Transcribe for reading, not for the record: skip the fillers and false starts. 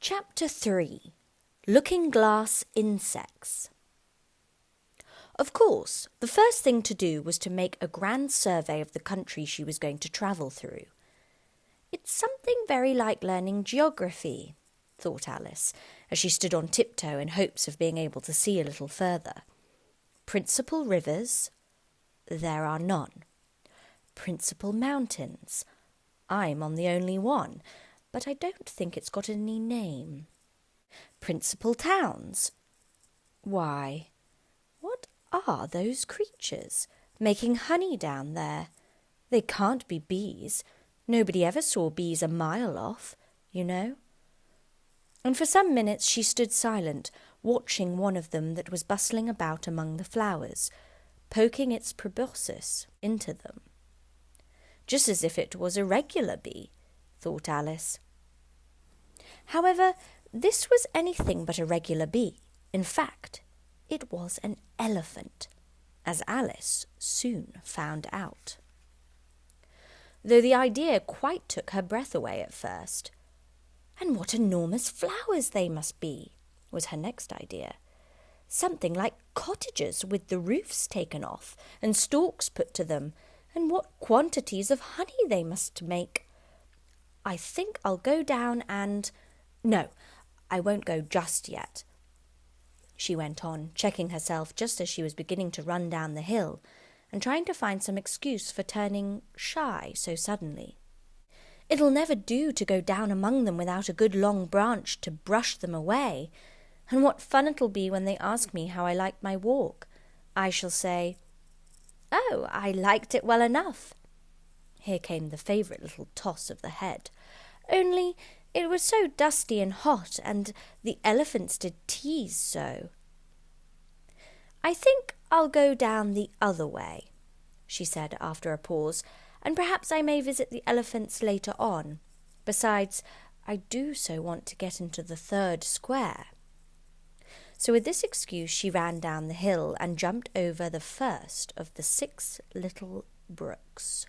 Chapter 3. Looking-Glass Insects. Of course, the first thing to do was to make a grand survey of the country she was going to travel through. It's something very like learning geography, thought Alice, as she stood on tiptoe in hopes of being able to see a little further. Principal rivers? There are none. Principal mountains? I'm on the only one, but I don't think it's got any name. Principal towns? Why, what are those creatures making honey down there? They can't be bees. Nobody ever saw bees a mile off, you know. And for some minutes she stood silent, watching one of them that was bustling about among the flowers, poking its proboscis into them. Just as if it was a regular bee, thought Alice. However, this was anything but a regular bee. In fact, it was an elephant, as Alice soon found out. Though the idea quite took her breath away at first. And what enormous flowers they must be, was her next idea. Something like cottages with the roofs taken off and stalks put to them, and what quantities of honey they must make. I think I'll go down and... No, I won't go just yet, she went on, checking herself just as she was beginning to run down the hill and trying to find some excuse for turning shy so suddenly. It'll never do to go down among them without a good long branch to brush them away, and what fun it'll be when they ask me how I liked my walk. I shall say, "Oh, I liked it well enough." Here came the favourite little toss of the head. Only it was so dusty and hot, and the elephants did tease so. I think I'll go down the other way, she said after a pause, and perhaps I may visit the elephants later on. Besides, I do so want to get into the third square. So with this excuse she ran down the hill and jumped over the first of the 6 little brooks.